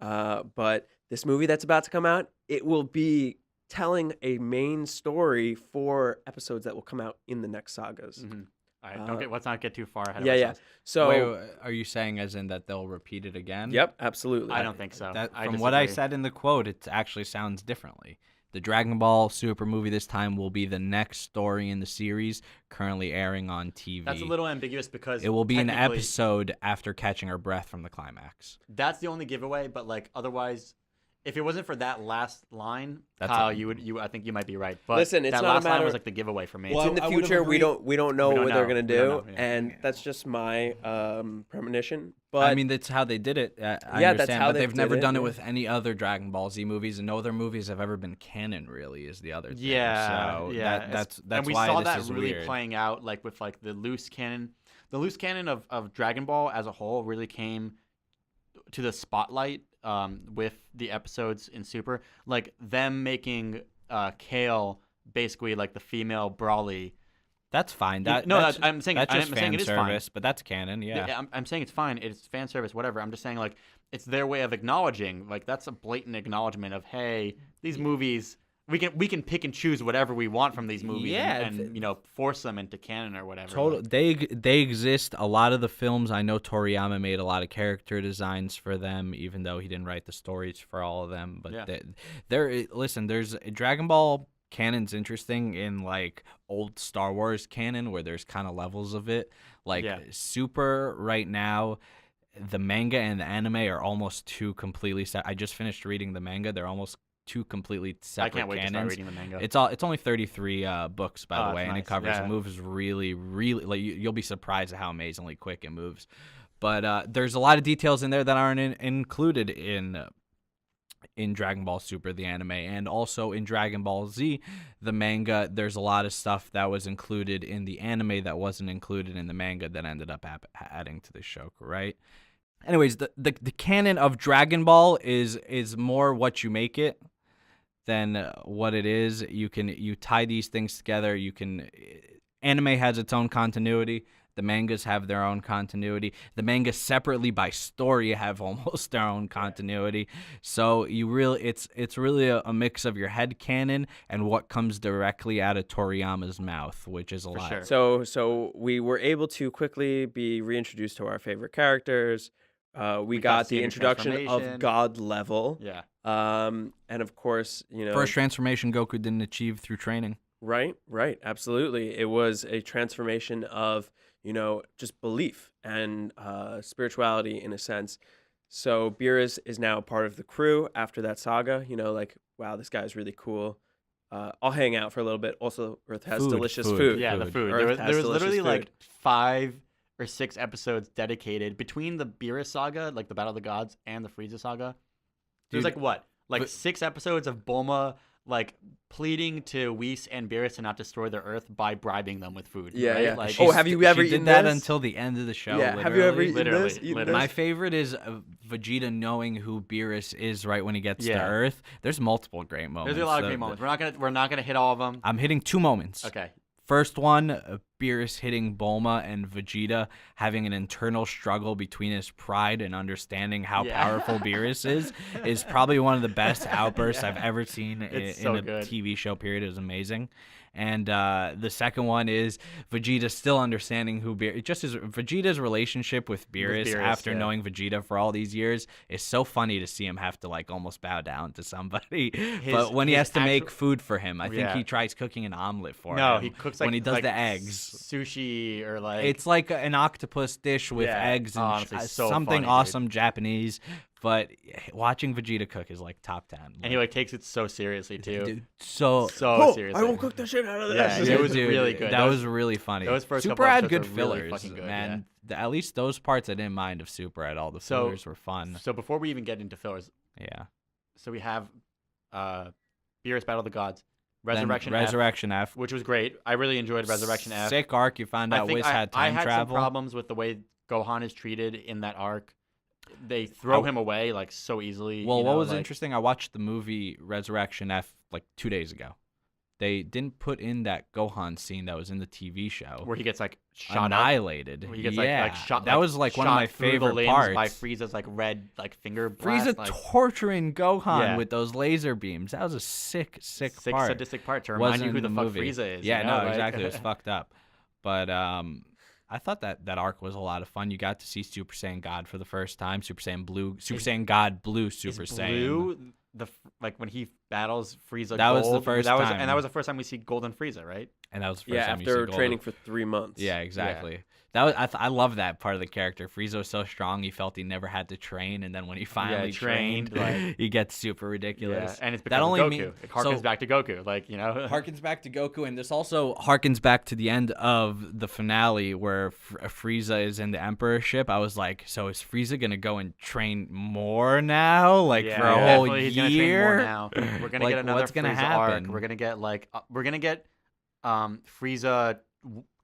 but this movie that's about to come out, it will be telling a main story for episodes that will come out in the next sagas. Mm-hmm. All right, let's not get too far ahead. Yeah. of ourselves. So, Wait, are you saying as in that they'll repeat it again? yep, absolutely. I don't think so. From what I disagree. said in the quote, it actually sounds differently. The Dragon Ball Super movie this time will be the next story in the series currently airing on TV. That's a little ambiguous because It will be an technically, episode after catching our breath from the climax. That's the only giveaway, but otherwise, if it wasn't for that last line, That's Kyle, a- I think you might be right. But Listen, it's that not a last line matter- was like the giveaway for me. It's in the I would've future. We agreed- don't know We don't what they're know. gonna We do, don't know, yeah. and that's just my premonition. But I mean, that's how they did it. I Yeah, understand, that's how but they they've did never it, done it yeah. with any other Dragon Ball Z movies, and no other movies have ever been canon. Really, is the other thing. Yeah, so yeah. that's and we why saw this that is really weird. playing out like with like the loose canon. The loose canon of Dragon Ball as a whole really came to the spotlight with the episodes in Super, like them making Kale basically like the female Brawly. That's fine. I'm saying that's I'm just saying fan it is fine. service, but that's canon. Yeah. I'm saying it's fine. It's fan service, whatever. I'm just saying like it's their way of acknowledging. Like that's a blatant acknowledgement of hey, these movies we can pick and choose whatever we want from these movies Yeah, and force them into canon or whatever. Total. Like, They exist. A lot of the films, I know Toriyama made a lot of character designs for them, even though he didn't write the stories for all of them. But Yeah. listen, there's Dragon Ball canon's interesting in like old Star Wars canon where there's kind of levels of it. Like Super right now, the manga and the anime are almost two completely set. I just finished reading the manga. They're almost two completely I separate can't wait canons. to start reading the manga. It's only 33 books, by the Oh, way, that's and it nice. covers Yeah. it moves really, really like you'll be surprised at how amazingly quick it moves. But there's a lot of details in there that aren't included in Dragon Ball Super, the anime, and also in Dragon Ball Z, the manga. There's a lot of stuff that was included in the anime that wasn't included in the manga that ended up adding to the show, right? Anyways, the canon of Dragon Ball is more what you make it than what it is. You tie these things together. Anime has its own continuity. The mangas have their own continuity. The mangas separately by story have almost their own continuity. So it's really a mix of your head canon and what comes directly out of Toriyama's mouth, which is a lot. sure. So we were able to quickly be reintroduced to our favorite characters. We got the Cena introduction of transformation. God level. Yeah. And of course, First transformation Goku didn't achieve through training. Right, absolutely. It was a transformation of, just belief and spirituality in a sense. So Beerus is now part of the crew after that saga. Like, wow, this guy's really cool. I'll hang out for a little bit. Also, Earth has delicious food. Yeah, the food. Earth has There was delicious literally food. like 5 or 6 episodes dedicated between the Beerus saga, like the Battle of the Gods, and the Frieza saga. There's Dude, like what? Like but- 6 episodes of Bulma like pleading to Whis and Beerus to not destroy their Earth by bribing them with food. Yeah, right? yeah. Like, Oh, have you ever She eaten did that this? until the end of the show. Yeah, have you ever literally. eaten Literally, this? Eaten literally. My this? favorite is Vegeta knowing who Beerus is right when he gets to Yeah. Earth. There's multiple great moments. there's a lot of great moments. We're not gonna hit all of them. I'm hitting 2 moments. Okay. First one, Beerus hitting Bulma and Vegeta having an internal struggle between his pride and understanding how Yeah. powerful Beerus is probably one of the best outbursts I've ever seen It's in so a good. TV show period. It was amazing. And the second one is Vegeta still understanding who Beerus. Just as Vegeta's relationship with Beerus, Beerus, after yeah. knowing Vegeta for all these years is so funny to see him have to like almost bow down to somebody. But when he his has to make actual- food for him, I think Yeah. he tries cooking an omelet for him. No, he cooks like when he does like the eggs. sushi or like It's like an octopus dish with Yeah, eggs and honestly, so something funny, dude. awesome Japanese. But watching Vegeta cook is like top 10. and he like takes it so seriously too. dude, so Seriously. I will cook the shit out of this. Yeah, dude, it was dude, really good. That was really funny. those first Super couple had episodes good were really fillers, fucking good, man. At least those parts I didn't mind of Super at all. The So- fillers were fun. So before we even get into fillers, Yeah. so we have Beerus Battle of the Gods, Then Resurrection F, Resurrection F. which was great. I really enjoyed Resurrection F. Sick arc. You found I out think Whis I, had I time had travel. some problems with the way Gohan is treated in that arc. They throw him away like so easily. Well, you what know, was like- interesting, I watched the movie Resurrection F like 2 days ago. They didn't put in that Gohan scene that was in the TV show. where he gets like shot up. Annihilated. Where he gets yeah, like shot. that was like one of shot my through the favorite limbs parts. by Frieza's like red like finger blast. Frieza like, torturing Gohan Yeah. with those laser beams. That was a sick sick part. sadistic part to remind Wasn't you who in the fuck movie. Frieza is. Yeah, you know? no, like- exactly. It was fucked up. But I thought that arc was a lot of fun. You got to see Super Saiyan God for the first time. Super Saiyan Blue, Super Saiyan God Blue, Super Is Saiyan. Blue, like when he battles Frieza. That was the Gold, first that was, time. And that was the first time we see Golden Frieza, right? And that was the first Yeah, time you after see training Golden. for 3 months. Yeah, exactly. I love that part of the character. Frieza was so strong, he felt he never had to train, and then when he finally trained, like, he gets super ridiculous. Yeah, and it's that because only of Goku. It harkens so, back to Goku, like, you know. harkens back to Goku, and this also harkens back to the end of the finale where Frieza is in the Emperor ship. I was like, so is Frieza gonna go and train more now, like for a whole definitely, he's year? gonna train more now. We're gonna Like, get another what's gonna Frieza happen? arc. We're gonna get Frieza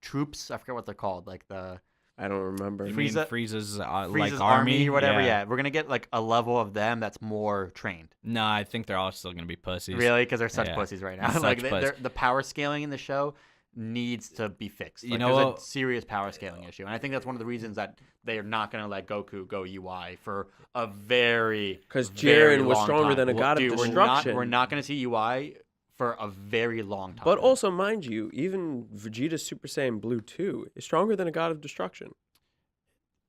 troops. I forget what they're called, like the I don't remember. You mean Frieza- Frieza's Frieza's like army or whatever. Yeah. Yeah, we're gonna get like a level of them that's more trained. No, I think they're all still gonna be pussies. Really, because they're such Yeah. pussies right now. Such Like puss. the power scaling in the show needs to be fixed. You Like, know there's what? a serious power scaling issue, and I think that's one of the reasons that they are not gonna let Goku go UI for a very Because very Jiren was long stronger time. than a god Dude, of we're destruction. not going to see UI for a very long time. But also, mind you, even Vegeta's Super Saiyan Blue 2 is stronger than a god of destruction.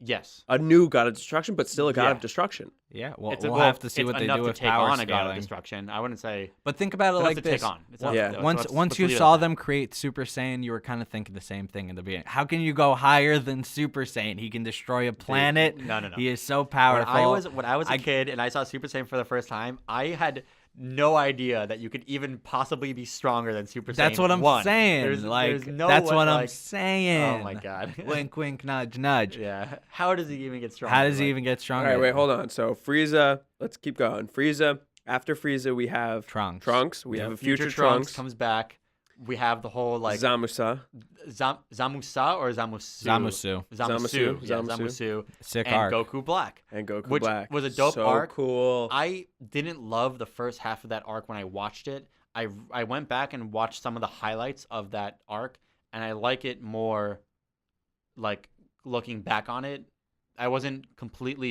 yes, A new god of destruction, but still a god Yeah. of destruction. Yeah, well, it's we'll have to see it's what they enough do to with take power on a god of scaling. destruction. I wouldn't say But think about it it's enough like to this. take on. It's Yeah. enough to- Once let's you leave it at saw that. them create Super Saiyan, you were kind of thinking the same thing in the beginning. How can you go higher than Super Saiyan? He can destroy a planet. No. He is so powerful. When I was a kid and I saw Super Saiyan for the first time, I had no idea that you could even possibly be stronger than Super Saiyan. That's what I'm 1. saying. There's like no that's way, what I'm like- saying. Oh my god. Wink, wink, nudge, nudge. Yeah. How does he even get stronger? How does he Like, even get All stronger? right, wait, hold on. So Frieza, let's keep going. Frieza, after Frieza, we have Trunks. We yeah, have a future Trunks Trunks. comes back. We have the whole like Zamusa. Zamusa or Zamusu? Zamusu. Zamusu. Yeah, Zamusu. Zamusu. Sick And arc. Goku Black. And Goku Which Black. was a dope so arc. cool. I didn't love the first half of that arc when I watched it. I went back and watched some of the highlights of that arc, and I like it more. Like looking back on it, I wasn't completely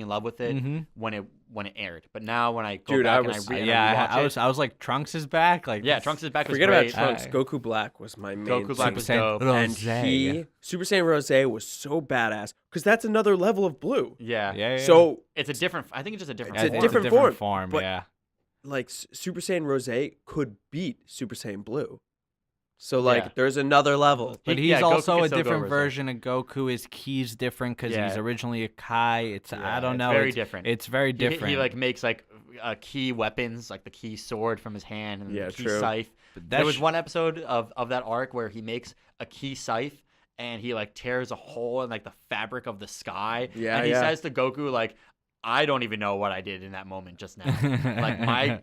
in love with it Mhm. when it aired. But now when I go Dude, back I and was- I Yeah, rewatch I was like, Trunks is back. Like, yeah, Trunks is back. Was Forget about great. Trunks. I- Goku Black was my main Goku Black thing. was Super Saiyan dope. And Rosé. he, Super Saiyan Rose was so badass because that's another level of blue. Yeah. Yeah. So, It's a different. I think it's just a different. It's a form. different form, but- yeah. like, Super Saiyan Rose could beat Super Saiyan Blue. So, like, Yeah. there's another level. But He- he's yeah, Goku also can a still go different Rosé. version of Goku. His key's different because he's Yeah. originally a Kai. It's Yeah, I don't it's know. very it's different. It's very He different. like makes like key weapons, like the key sword from his hand and Yeah, the key true. scythe. But There that was sh- one episode of that arc where he makes a key scythe and he like tears a hole in like the fabric of the sky. Yeah, and he yeah. says to Goku like, "I don't even know what I did in that moment just now. Like my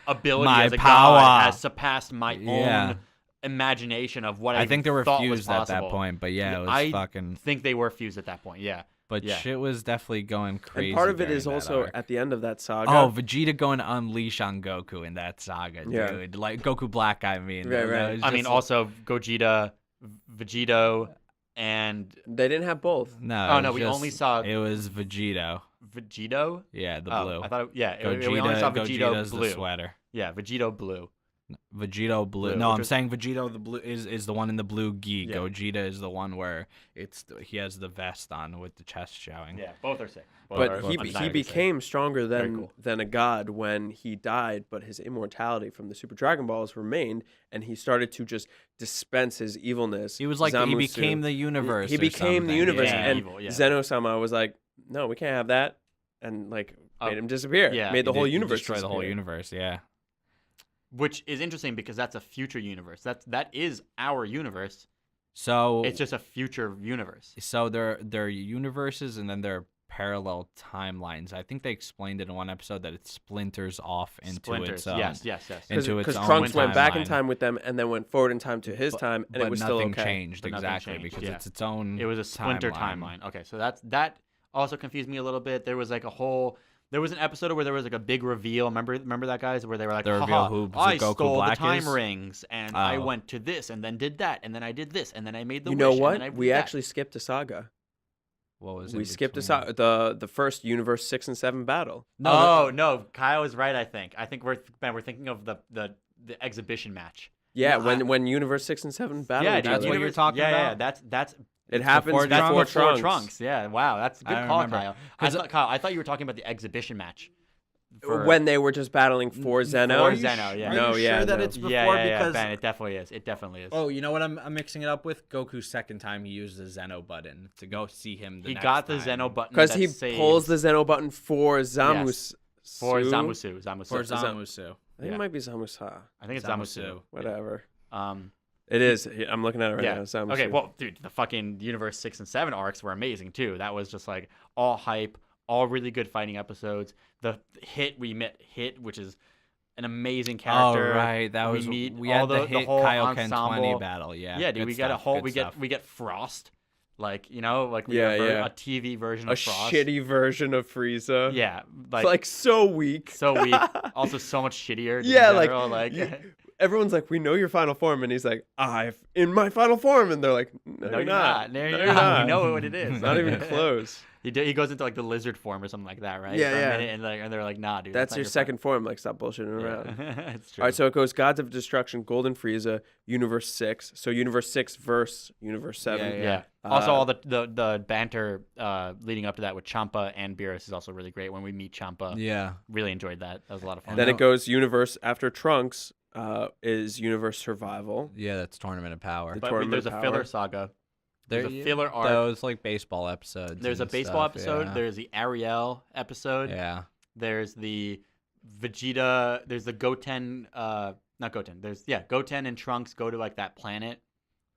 ability My as a power. god has surpassed my Yeah. own imagination of what I I think they were thought was fused at that possible." point. But yeah, it was I fucking. think they were fused at that point. Yeah. But yeah. shit was definitely going crazy. And part of it during is that also arc. at the end of that saga. Oh, Vegeta going to unleash on Goku in that saga, Yeah. dude. Like Goku Black, I mean. Right, That right. was I mean, just- also Gogeta, Vegito, and They didn't have both. No. Oh, it no, was we only just- saw- It was Vegito. Vegito. Yeah, the Oh, blue. I thought, yeah, Gogeta, we only saw Vegito Gogeta's blue. the sweater. Yeah, Vegito blue. Vegito blue. Blue, No, which I'm was- saying Vegito the blue is the one in the blue gi. Yeah. Gogeta is the one where he has the vest on with the chest showing. Yeah, both are sick. Both But are he undeniably sick. became stronger Very than cool. than a god when he died, but his immortality from the Super Dragon Balls remained, and he started to just dispense his evilness. He was like he Zamusu. became the universe. He or became the something. universe, Yeah. and Evil, yeah. Zeno-sama was like, "No, we can't have that," and like made him disappear. yeah. made the He whole did- he universe destroy the whole disappear. universe. Yeah. Which is interesting because that's a future universe. That is our universe. So It's just a future universe. so they're universes and then they're parallel timelines. I think they explained it in one episode that it splinters off into Splinters. its own. Yes. into its Because own Trunks went back in timeline. time with them and then went forward in time to his time, and but it was nothing still okay. changed But nothing exactly changed, because yeah. it's its own. It was a splinter timeline. Okay, so that also confused me a little bit. There was like there was an episode where there was like a big reveal. Remember that, guys, where they were like, The reveal "Haha, who I Goku stole Black the time is?" rings, and I Oh. went to this, and then did that, and then I did this, and then I made the You wish, know and what? then I We did that." actually skipped a saga. What was We in skipped a between? saga, the first Universe 6 and 7 battle. No, Kyle is right. I think we're thinking of the exhibition match. Yeah, No, when Universe 6 and 7 battle. Yeah, each that's other. what you're Universe- talking Yeah, about? that's It It's happens before before, Trunks? Trunks. Yeah, wow, that's a good I call, remember. Kyle. 'Cause- Kyle, I thought you were talking about the exhibition match. when they were just battling for Zeno. For Zeno, yeah. No, Are you yeah, sure that no. it's before? yeah, Because Ben, it definitely is. It definitely is. oh, you know what I'm mixing it up with? Goku's second time he used the Zeno button to go see him. He got the Zeno button Because that he saves pulls the Zeno button for Zamusu. for Zamusu. for Zamusu. I think it might be Zamusa. I think it's Zamusu. Whatever. Um, It is. I'm looking at it right yeah. now. Zamusu. Okay, well, dude, the fucking Universe 6 and 7 arcs were amazing too. That was just like all hype, all really good fighting episodes. The Hit, which is an amazing character. Oh right, that was meet we all had the Hit whole Kaioken 20 ensemble. battle. Yeah, Yeah, dude, good we get a stuff, whole good we stuff. get Frost, like we get Yeah. a TV version a of Frost. shitty version of Frieza. Yeah, Like so weak. so weak. Also, so much shittier. just Yeah, in like, general, everyone's like, we know your final form, and he's like, I'm in my final form, and they're like, no, no, you're not. No, No, you're not. We know what it is. Not even close. He goes into like the lizard form or something like that, right? Yeah, For a yeah. minute, and they're like, nah, dude. That's not your second form. Like, stop bullshitting around. Yeah. It's true. All right, so it goes Gods of Destruction, Golden Frieza, Universe 6. So Universe 6 versus Universe 7. Yeah. Also, all the banter leading up to that with Champa and Beerus is also really great. When we meet Champa, Yeah. really enjoyed that. That was a lot of fun. Then it goes Universe after Trunks is Universe Survival. Yeah, that's Tournament of Power. but Tournament there's a Power. filler saga. There's a filler arc. Those like baseball episodes. There's a and baseball stuff, episode. Yeah. There's the Ariel episode. Yeah. There's the Vegeta. There's the Goten. Not Goten. Goten and Trunks go to like that planet.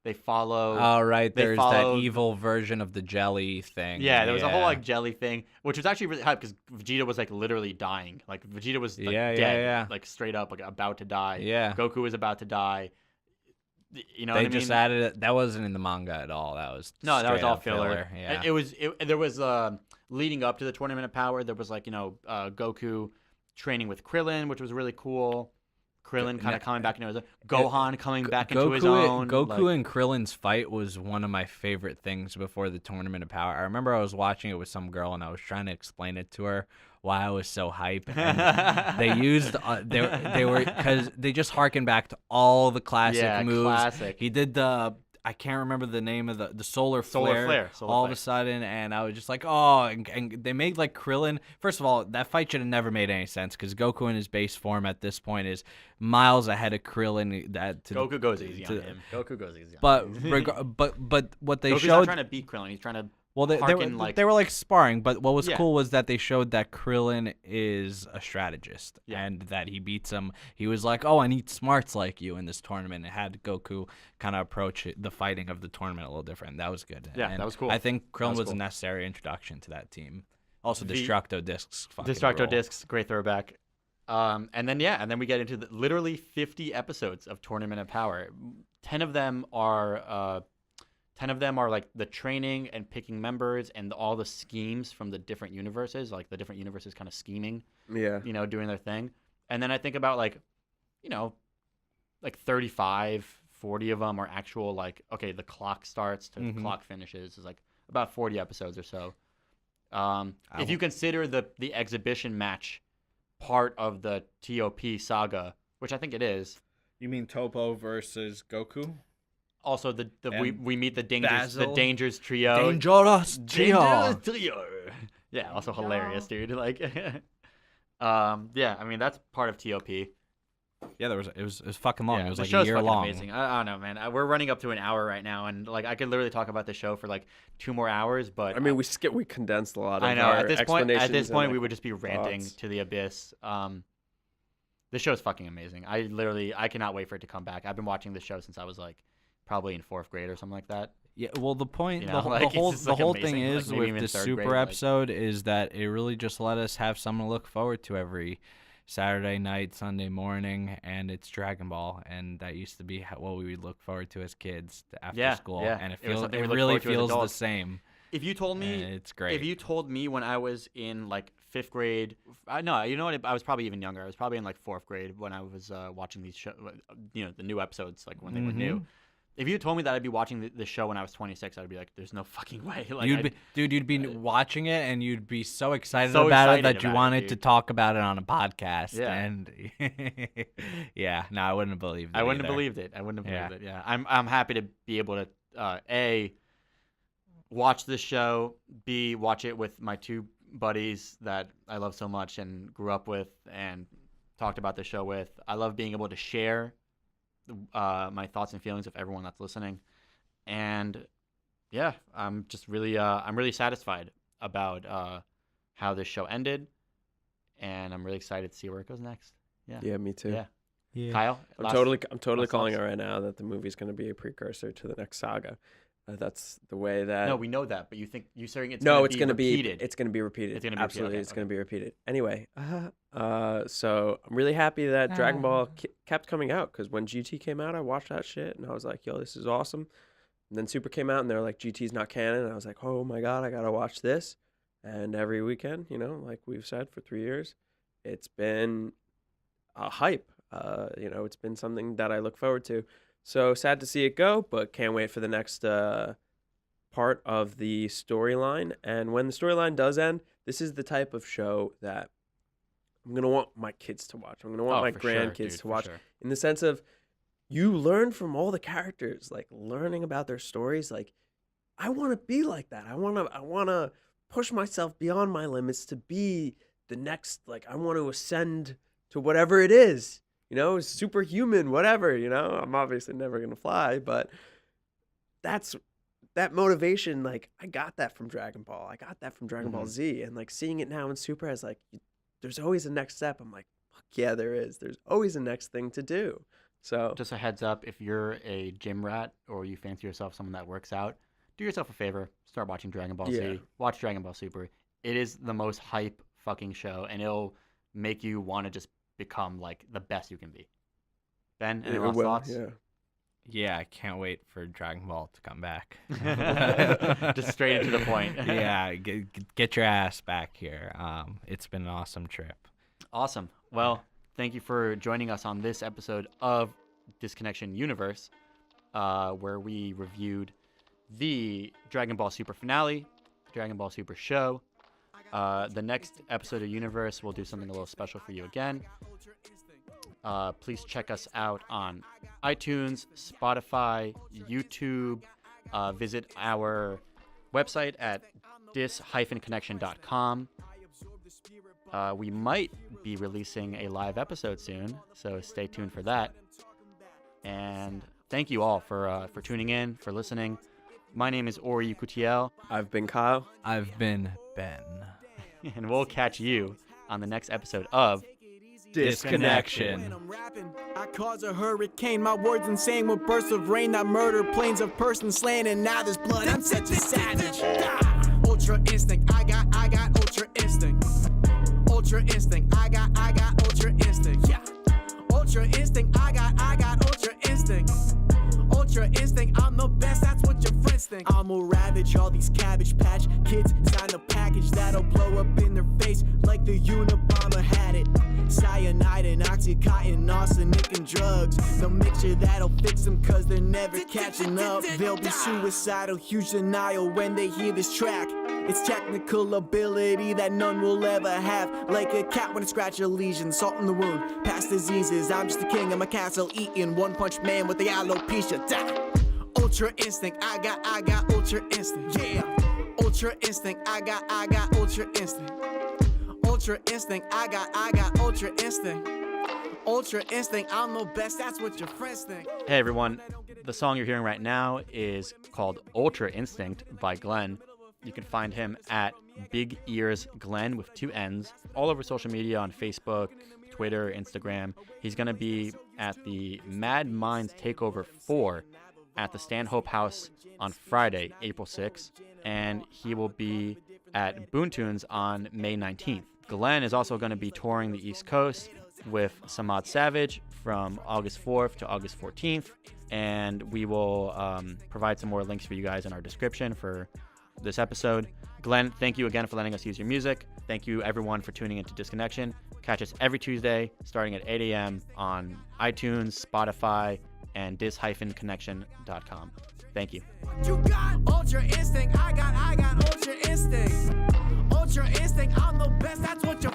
They follow. Oh right, they there's followed- that evil version of the jelly thing. Yeah, there was a whole like jelly thing, which was actually really hype because Vegeta was like literally dying. Like Vegeta was like Yeah, dead, yeah. like straight up like about to die. Yeah. Goku was about to die. You know They what I just mean? added it. That wasn't in the manga at all. That was No, that was straight all up filler. Yeah. There was leading up to the Tournament of Power. There was like Goku training with Krillin, which was really cool. Krillin kind of coming back into his own. Gohan coming back into his own. Goku and Krillin's fight was one of my favorite things before the Tournament of Power. I remember I was watching it with some girl and I was trying to explain it to her why I was so hype. And they used they were because they just harken back to all the classic moves. Classic. He did the. I can't remember the name of the solar flare. All of a sudden, and I was just like, oh, and they made like Krillin. First of all, that fight should have never made any sense because Goku in his base form at this point is miles ahead of Krillin. Goku goes easy on him. Goku goes easy. But on him. but what they Goku's showed. not trying to beat Krillin. He's trying to. Well, they were like sparring, but what was Yeah. cool was that they showed that Krillin is a strategist and that he beats him. He was like, "Oh, I need smarts like you in this tournament." It had Goku kind of approach the fighting of the tournament a little different. That was good. Yeah, and that was cool. I think Krillin was a cool. necessary introduction to that team. Also, The- Destructo Discs. Destructo Discs, great throwback. And then we get into literally 50 episodes of Tournament of Power. 10 of them are like the training and picking members and all the schemes from the different universes, like the different universes kind of scheming, Yeah. doing their thing. And then I think about like 35, 40 of them are actual like, okay, the clock starts to the clock finishes. It's like about 40 episodes or so. If you consider the exhibition match part of the TOP saga, which I think it is. You mean Topo versus Goku? Also, we meet the Basil. Dangers trio. Dangerous trio. Dangerous trio. Yeah, also hilarious, dude. Like, yeah, I mean that's part of TOP. Yeah, it was fucking long. Yeah, it was the like show's a year fucking long. amazing. I don't know, man. We're running up to an hour right now, and like I could literally talk about the show for like 2 more hours. But I mean, we condensed a lot of I know our at this point explanations and, we would just be ranting thoughts. to the abyss. The show's fucking amazing. I cannot wait for it to come back. I've been watching this show since I was like probably in 4th grade or something like that. Yeah, well, the point, You know, the like, it's whole, just, the like, whole amazing, thing like, is maybe with even the 3rd super grade, like- episode is that it really just let us have something to look forward to every Saturday night, Sunday morning, and it's Dragon Ball, and that used to be what we would look forward to as kids after school, yeah. and It was something we looked really forward to as feels the adults. same. If you told me, And it's great. If you told me when I was in like 5th grade, no, you know what? I was probably even younger. I was probably in like 4th grade when I was watching these show, the new episodes, like when they were new. If you told me that I'd be watching the show when I was 26, I'd be like, "There's no fucking way!" Like, you'd be watching it, and you'd be so excited So about excited it that you about it, wanted dude. to talk about it on a podcast. Yeah. And yeah, no, I wouldn't have believed it. I wouldn't have either. believed it. I wouldn't have Yeah. believed it. Yeah, I'm happy to be able to watch this show, B, watch it with my two buddies that I love so much and grew up with and talked about the show with. I love being able to share my thoughts and feelings with everyone that's listening. And yeah, I'm just really I'm really satisfied about how this show ended, and I'm really excited to see where it goes next. Yeah, me too. Yeah. Kyle, I'm totally last calling it thoughts? right now that the movie's going to be a precursor to the next saga. That's the way that. No, we know that, but you're saying it's No, gonna it's be going to be repeated. it's going to be repeated. It's gonna be repeated, Absolutely, okay, it's going to be repeated. Anyway, so I'm really happy that Dragon Ball kept coming out, because when GT came out, I watched that shit and I was like, yo, this is awesome. And then Super came out and they're like, GT's not canon. And I was like, oh my god, I gotta watch this. And every weekend, like we've said for 3 years, it's been a hype. It's been something that I look forward to. So sad to see it go, but can't wait for the next part of the storyline. And when the storyline does end, this is the type of show that I'm going to want my kids to watch. I'm going to want my for sure, grandkids dude, to for watch, sure. in the sense of you learn from all the characters, like learning about their stories. Like, I want to be like that. I want to push myself beyond my limits to be the next, like, I want to ascend to whatever it is, superhuman, whatever, I'm obviously never going to fly, but that motivation, like, I got that from Dragon Ball. I got that from Dragon Ball Z. And, like, seeing it now in Super as, like, there's always a next step. I'm like, fuck yeah, there is. There's always a next thing to do. So Just a heads up, if you're a gym rat or you fancy yourself someone that works out, do yourself a favor. Start watching Dragon Ball Yeah. Z. Watch Dragon Ball Super. It is the most hype fucking show, and it'll make you want to just become, like, the best you can be. Ben, any last thoughts? Yeah. Yeah, I can't wait for Dragon Ball to come back. Just straight into the point. Yeah, get your ass back here. It's been an awesome trip. Awesome. Well, thank you for joining us on this episode of Disconnection Universe, where we reviewed the Dragon Ball Super finale, Dragon Ball Super show. The next episode of Universe, we'll do something a little special for you again. Please check us out on iTunes, Spotify, YouTube. Visit our website at dis-connection.com. We might be releasing a live episode soon, so stay tuned for that. And thank you all for tuning in, for listening. My name is Ori Yekutiel, I've been Kyle. I've been Ben. and we'll catch you on the next episode of Disconnection. When I'm rapping, I cause a hurricane. My words insane with bursts of rain that murder planes of persons slain, and now there's blood. I'm such a savage. Ultra instinct. I got ultra instinct. Ultra instinct. I got ultra instinct. Yeah. Ultra instinct. I got ultra instinct. Ultra instinct. I'm the best. That's what your friends think. I'ma ravage all these Cabbage Patch Kids. Sign a package that'll blow up in their face like the Unabomber had it. Cyanide and Oxycontin, arsenic and drugs. The mixture that'll fix them cause they're never catching up. They'll be suicidal, huge denial when they hear this track. It's technical ability that none will ever have. Like a cat when it scratches a lesion, salt in the wound, past diseases. I'm just the king of my castle, eating One Punch Man with the alopecia. Ultra instinct, I got ultra instinct. Yeah, ultra instinct, I got ultra instinct. Ultra instinct, I got ultra instinct. Ultra instinct, I'm the best, that's what your friends think. Hey everyone, the song you're hearing right now is called Ultra Instinct by Glenn. You can find him at Big Ears Glenn with 2 N's all over social media on Facebook, Twitter, Instagram. He's going to be at the Mad Minds Takeover 4 at the Stanhope House on Friday, April 6th, and he will be at Boontunes on May 19th. Glenn is also going to be touring the East Coast with Samad Savage from August 4th to August 14th, and we will provide some more links for you guys in our description for this episode. Glenn, thank you again for letting us use your music. Thank you everyone for tuning into Disconnection. Catch us every Tuesday starting at 8 a.m. on iTunes, Spotify, and dis-connection.com. Thank you. You got ultra instinct, I got ultra instinct. Ultra instinct, I'm the best, that's what your